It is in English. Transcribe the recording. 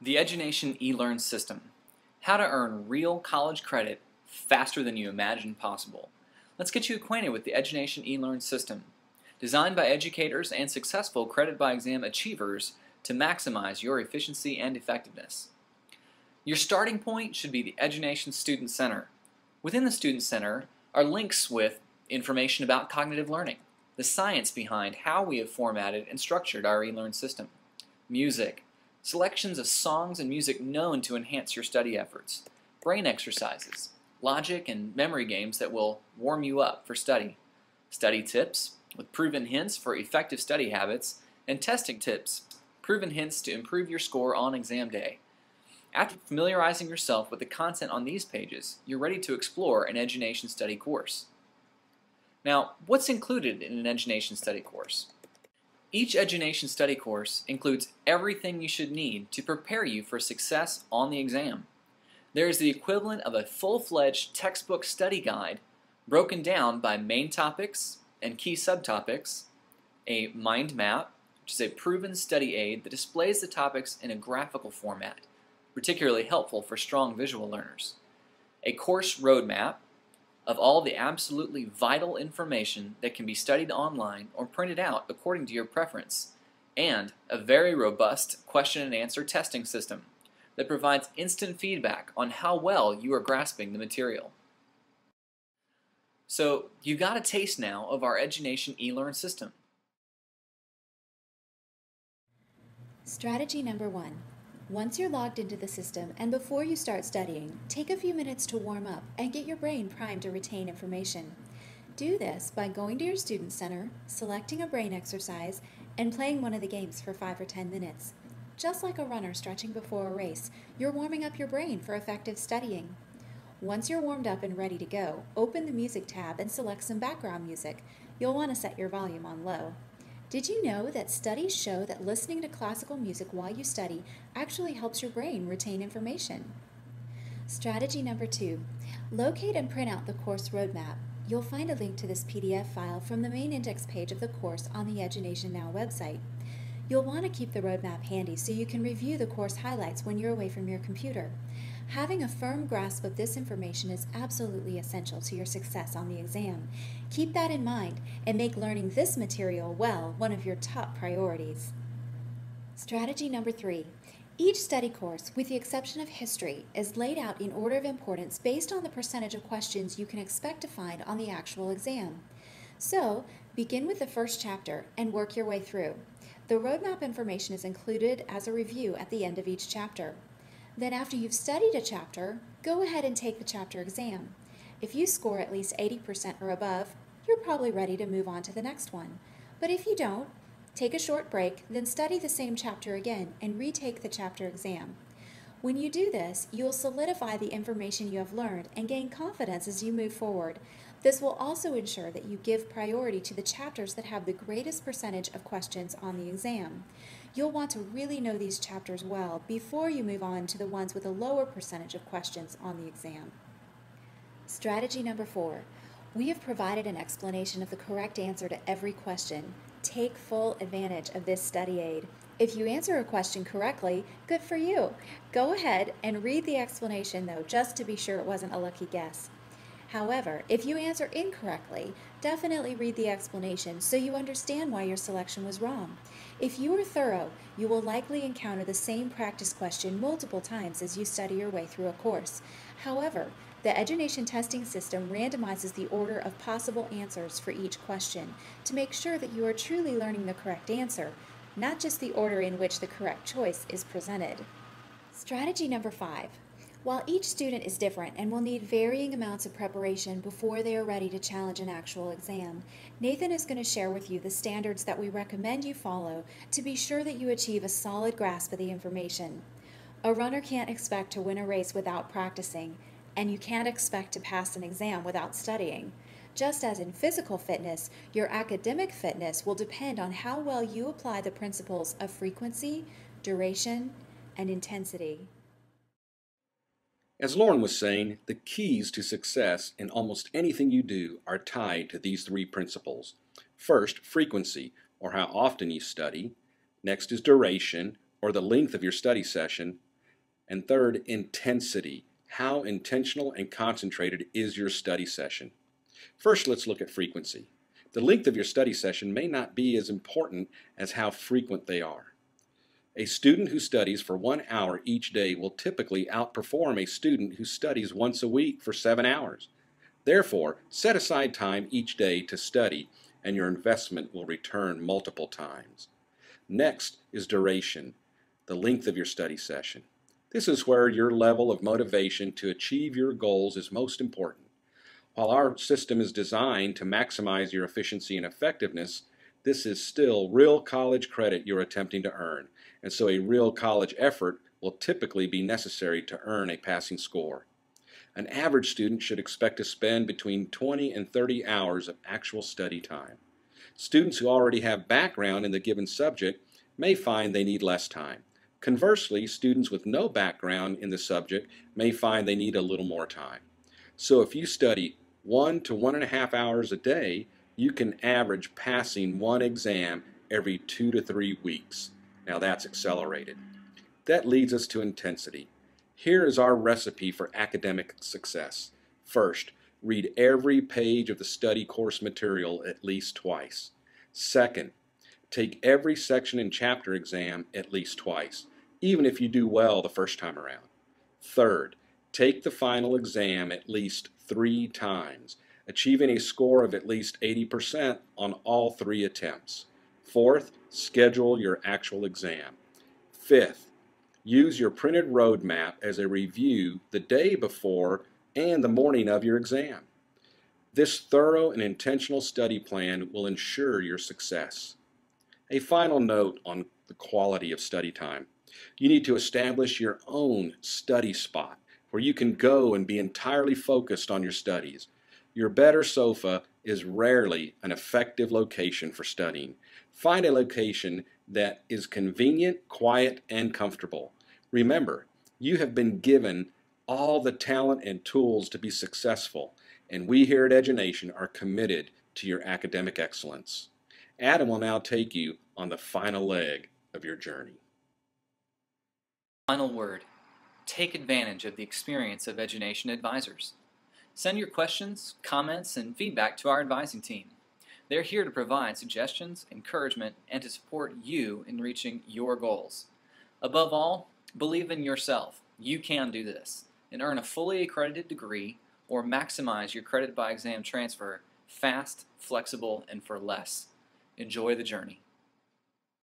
The EduNation eLearn system. How to earn real college credit faster than you imagined possible. Let's get you acquainted with the EduNation eLearn system. Designed by educators and successful credit by exam achievers to maximize your efficiency and effectiveness. Your starting point should be the EduNation Student Center. Within the Student Center are links with information about cognitive learning, the science behind how we have formatted and structured our eLearn system, music, selections of songs and music known to enhance your study efforts, brain exercises, logic and memory games that will warm you up for study, study tips with proven hints for effective study habits, and testing tips, proven hints to improve your score on exam day. After familiarizing yourself with the content on these pages, you're ready to explore an EduNation study course. Now, what's included in an EduNation study course? Each EduNation study course includes everything you should need to prepare you for success on the exam. There is the equivalent of a full-fledged textbook study guide broken down by main topics and key subtopics, a mind map, which is a proven study aid that displays the topics in a graphical format, particularly helpful for strong visual learners, a course roadmap of all the absolutely vital information that can be studied online or printed out according to your preference, and a very robust question and answer testing system that provides instant feedback on how well you are grasping the material. So you've got a taste now of our EduNation eLearn system. Strategy number 1. Once you're logged into the system and before you start studying, take a few minutes to warm up and get your brain primed to retain information. Do this by going to your Student Center, selecting a brain exercise, and playing one of the games for 5 or 10 minutes. Just like a runner stretching before a race, you're warming up your brain for effective studying. Once you're warmed up and ready to go, open the Music tab and select some background music. You'll want to set your volume on low. Did you know that studies show that listening to classical music while you study actually helps your brain retain information? Strategy number 2. Locate and print out the course roadmap. You'll find a link to this PDF file from the main index page of the course on the EduNation Now website. You'll want to keep the roadmap handy so you can review the course highlights when you're away from your computer. Having a firm grasp of this information is absolutely essential to your success on the exam. Keep that in mind and make learning this material well one of your top priorities. Strategy number 3. Each study course, with the exception of history, is laid out in order of importance based on the percentage of questions you can expect to find on the actual exam. So, begin with the first chapter and work your way through. The roadmap information is included as a review at the end of each chapter. Then after you've studied a chapter, go ahead and take the chapter exam. If you score at least 80% or above, you're probably ready to move on to the next one. But if you don't, take a short break, then study the same chapter again and retake the chapter exam. When you do this, you'll solidify the information you have learned and gain confidence as you move forward. This will also ensure that you give priority to the chapters that have the greatest percentage of questions on the exam. You'll want to really know these chapters well before you move on to the ones with a lower percentage of questions on the exam. Strategy number 4. We have provided an explanation of the correct answer to every question. Take full advantage of this study aid. If you answer a question correctly, good for you. Go ahead and read the explanation though, just to be sure it wasn't a lucky guess. However, if you answer incorrectly, definitely read the explanation so you understand why your selection was wrong. If you are thorough, you will likely encounter the same practice question multiple times as you study your way through a course. However, the EduNation testing system randomizes the order of possible answers for each question to make sure that you are truly learning the correct answer, not just the order in which the correct choice is presented. Strategy number 5. While each student is different and will need varying amounts of preparation before they are ready to challenge an actual exam, Nathan is going to share with you the standards that we recommend you follow to be sure that you achieve a solid grasp of the information. A runner can't expect to win a race without practicing, and you can't expect to pass an exam without studying. Just as in physical fitness, your academic fitness will depend on how well you apply the principles of frequency, duration, and intensity. As Lauren was saying, the keys to success in almost anything you do are tied to these 3 principles. First, frequency, or how often you study. Next is duration, or the length of your study session. And third, intensity. How intentional and concentrated is your study session? First, let's look at frequency. The length of your study session may not be as important as how frequent they are. A student who studies for 1 hour each day will typically outperform a student who studies once a week for 7 hours. Therefore, set aside time each day to study, and your investment will return multiple times. Next is duration, the length of your study session. This is where your level of motivation to achieve your goals is most important. While our system is designed to maximize your efficiency and effectiveness, this is still real college credit you're attempting to earn, and so a real college effort will typically be necessary to earn a passing score. An average student should expect to spend between 20 and 30 hours of actual study time. Students who already have background in the given subject may find they need less time. Conversely, students with no background in the subject may find they need a little more time. So if you study 1 to 1.5 hours a day, you can average passing one exam every 2 to 3 weeks. Now that's accelerated. That leads us to intensity. Here is our recipe for academic success. First, read every page of the study course material at least twice. Second, take every section and chapter exam at least twice, even if you do well the first time around. Third, take the final exam at least 3 times, achieving a score of at least 80% on all 3 attempts. Fourth, schedule your actual exam. Fifth, use your printed roadmap as a review the day before and the morning of your exam. This thorough and intentional study plan will ensure your success. A final note on the quality of study time. You need to establish your own study spot where you can go and be entirely focused on your studies. Your better sofa is rarely an effective location for studying. Find a location that is convenient, quiet, and comfortable. Remember, you have been given all the talent and tools to be successful, and we here at EduNation are committed to your academic excellence. Adam will now take you on the final leg of your journey. Final word. Take advantage of the experience of EduNation advisors. Send your questions, comments, and feedback to our advising team. They're here to provide suggestions, encouragement, and to support you in reaching your goals. Above all, believe in yourself. You can do this and earn a fully accredited degree or maximize your credit by exam transfer fast, flexible, and for less. Enjoy the journey.